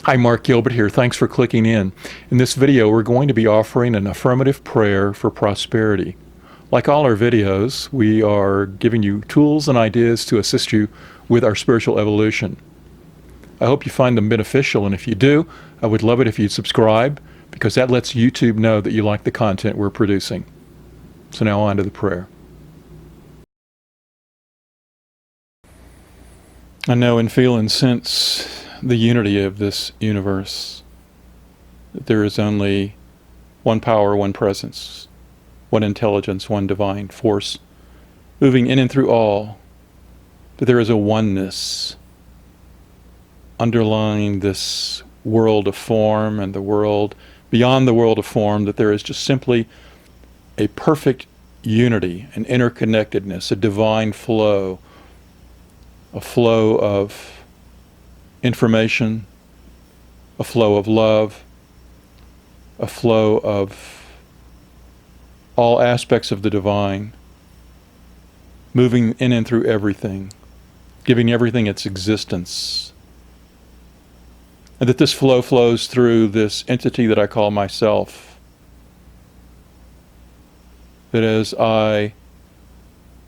Hi, Mark Gilbert here. Thanks for clicking in. In this video, we're going to be offering an affirmative prayer for prosperity. Like all our videos, we are giving you tools and ideas to assist you with our spiritual evolution. I hope you find them beneficial, and if you do, I would love it if you'd subscribe, because that lets YouTube know that you like the content we're producing. So now on to the prayer. I know and feel and sense the unity of this universe, that there is only one power, one presence, one intelligence, one divine force moving in and through all, that there is a oneness underlying this world of form and the world beyond the world of form, that there is just simply a perfect unity, an interconnectedness, a divine flow, a flow of information, a flow of love, a flow of all aspects of the divine, moving in and through everything, giving everything its existence. And that this flow flows through this entity that I call myself. That as I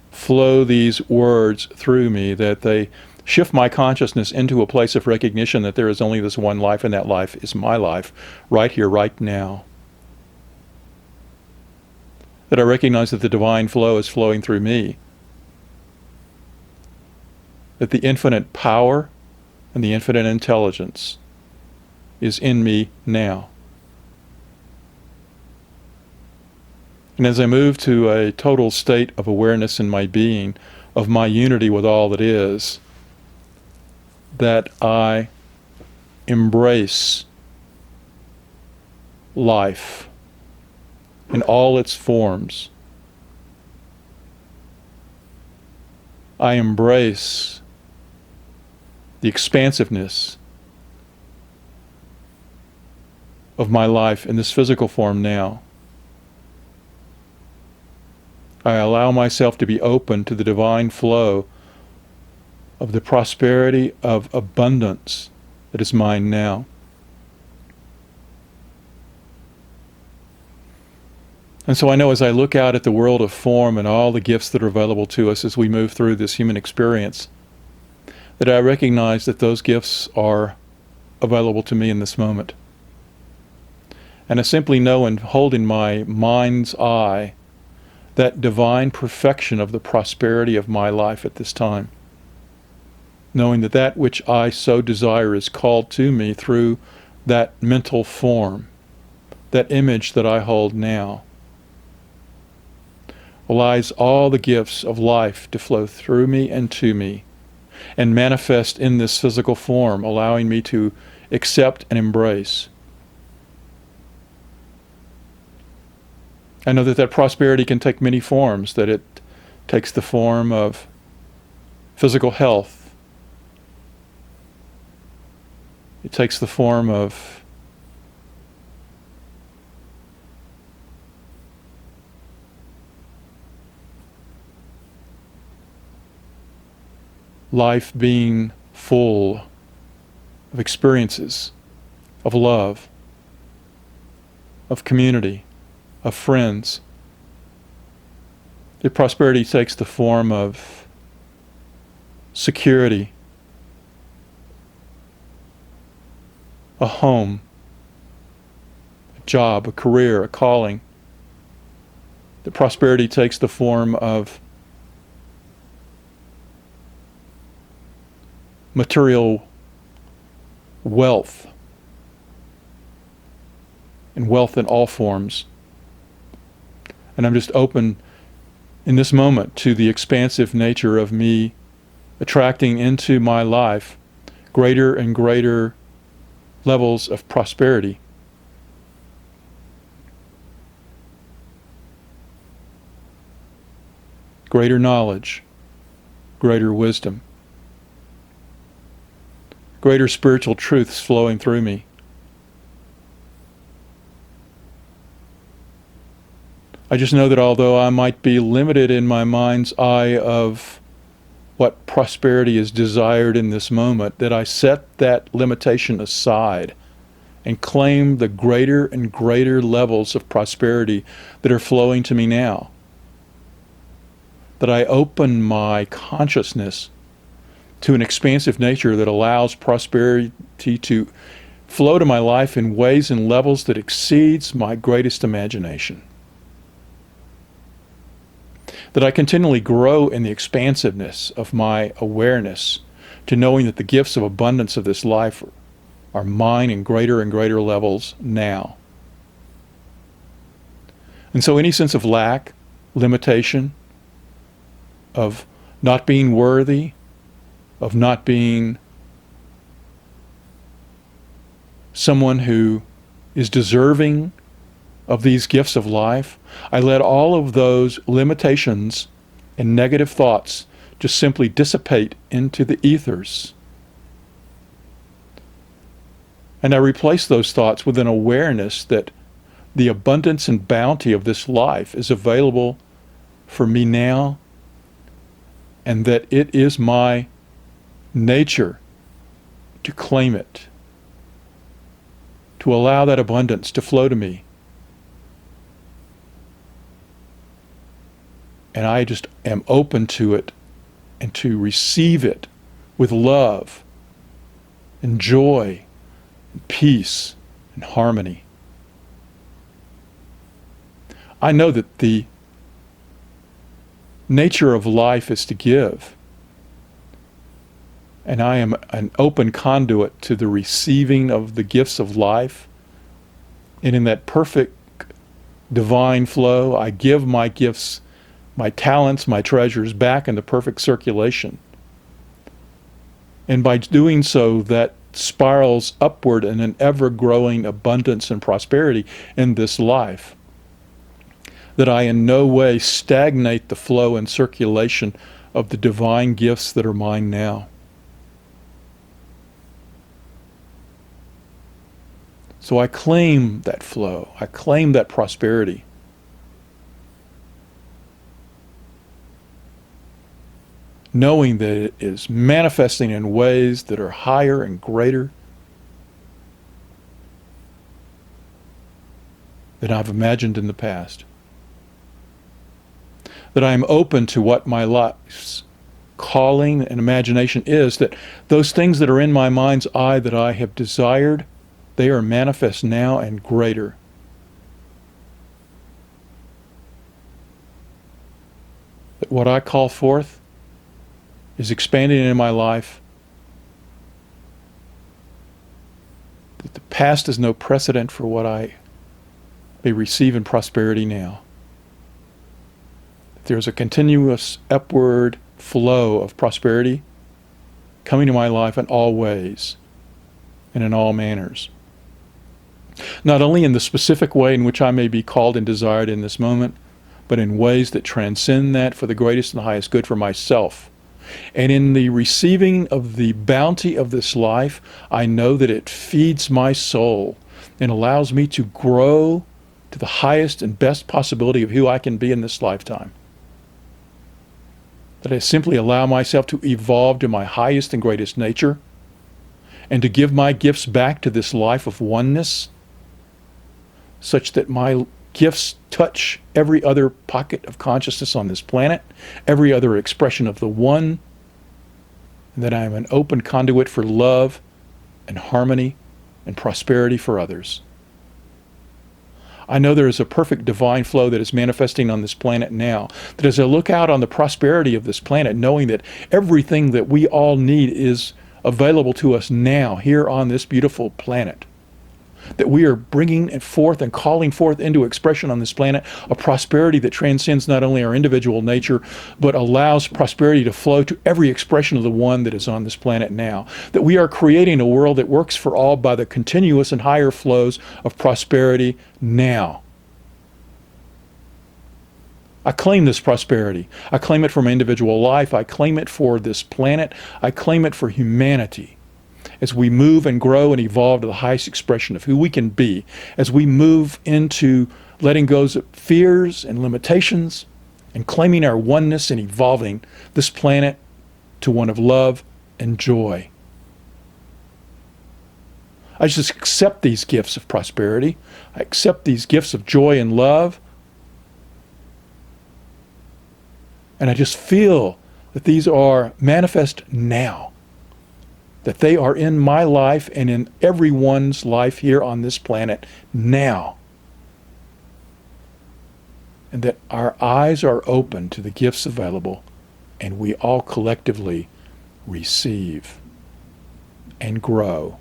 flow these words through me, that they shift my consciousness into a place of recognition that there is only this one life, and that life is my life, right here, right now. That I recognize that the divine flow is flowing through me. That the infinite power and the infinite intelligence is in me now. And as I move to a total state of awareness in my being, of my unity with all that is, that I embrace life in all its forms. I embrace the expansiveness of my life in this physical form now. I allow myself to be open to the divine flow of the prosperity of abundance that is mine now. And so I know as I look out at the world of form and all the gifts that are available to us as we move through this human experience, that I recognize that those gifts are available to me in this moment. And I simply know and hold in my mind's eye that divine perfection of the prosperity of my life at this time, knowing that that which I so desire is called to me through that mental form, that image that I hold now, allows all the gifts of life to flow through me and to me, and manifest in this physical form, allowing me to accept and embrace. I know that that prosperity can take many forms, that it takes the form of physical health. It takes the form of life being full of experiences, of love, of community, of friends. The prosperity takes the form of security, a home, a job, a career, a calling. The prosperity takes the form of material wealth, and wealth in all forms. And I'm just open in this moment to the expansive nature of me attracting into my life greater and greater levels of prosperity. Greater knowledge, greater wisdom, greater spiritual truths flowing through me. I just know that although I might be limited in my mind's eye of what prosperity is desired in this moment, that I set that limitation aside and claim the greater and greater levels of prosperity that are flowing to me now. That I open my consciousness to an expansive nature that allows prosperity to flow to my life in ways and levels that exceeds my greatest imagination. That I continually grow in the expansiveness of my awareness to knowing that the gifts of abundance of this life are mine in greater and greater levels now. And so any sense of lack, limitation, of not being worthy, of not being someone who is deserving of these gifts of life, I let all of those limitations and negative thoughts just simply dissipate into the ethers. And I replace those thoughts with an awareness that the abundance and bounty of this life is available for me now, and that it is my nature to claim it, to allow that abundance to flow to me. And I just am open to it and to receive it with love and joy and peace and harmony. I know that the nature of life is to give, and I am an open conduit to the receiving of the gifts of life. And in that perfect divine flow, I give my gifts, my talents, my treasures back in the perfect circulation. And by doing so, that spirals upward in an ever-growing abundance and prosperity in this life. That I in no way stagnate the flow and circulation of the divine gifts that are mine now. So I claim that flow. I claim that prosperity. Knowing that it is manifesting in ways that are higher and greater than I've imagined in the past. That I am open to what my life's calling and imagination is, that those things that are in my mind's eye that I have desired, they are manifest now and greater. That what I call forth is expanding in my life. That the past is no precedent for what I may receive in prosperity now. There's a continuous upward flow of prosperity coming to my life in all ways and in all manners. Not only in the specific way in which I may be called and desired in this moment, but in ways that transcend that for the greatest and highest good for myself. And in the receiving of the bounty of this life, I know that it feeds my soul and allows me to grow to the highest and best possibility of who I can be in this lifetime. That I simply allow myself to evolve to my highest and greatest nature and to give my gifts back to this life of oneness, such that my gifts touch every other pocket of consciousness on this planet, every other expression of the one, and that I am an open conduit for love and harmony and prosperity for others. I know there is a perfect divine flow that is manifesting on this planet now, that as I look out on the prosperity of this planet, knowing that everything that we all need is available to us now, here on this beautiful planet, that we are bringing forth and calling forth into expression on this planet a prosperity that transcends not only our individual nature, but allows prosperity to flow to every expression of the one that is on this planet now. That we are creating a world that works for all by the continuous and higher flows of prosperity now. I claim this prosperity. I claim it for my individual life. I claim it for this planet. I claim it for humanity. As we move and grow and evolve to the highest expression of who we can be, as we move into letting go of fears and limitations and claiming our oneness and evolving, this planet to one of love and joy. I just accept these gifts of prosperity. I accept these gifts of joy and love. And I just feel that these are manifest now, that they are in my life and in everyone's life here on this planet now. And that our eyes are open to the gifts available, and we all collectively receive and grow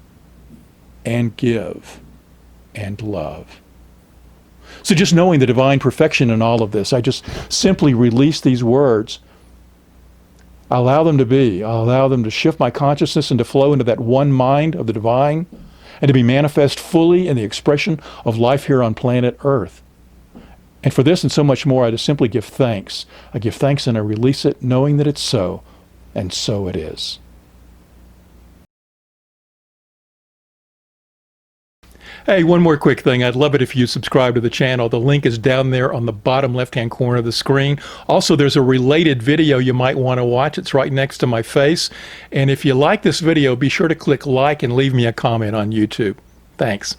and give and love. So just knowing the divine perfection in all of this, I just simply release these words. I allow them to be. I allow them to shift my consciousness and to flow into that one mind of the divine and to be manifest fully in the expression of life here on planet Earth. And for this and so much more, I just simply give thanks. I give thanks and I release it, knowing that it's so, and so it is. Hey, one more quick thing. I'd love it if you subscribe to the channel. The link is down there on the bottom left-hand corner of the screen. Also, there's a related video you might want to watch. It's right next to my face. And if you like this video, be sure to click like and leave me a comment on YouTube. Thanks.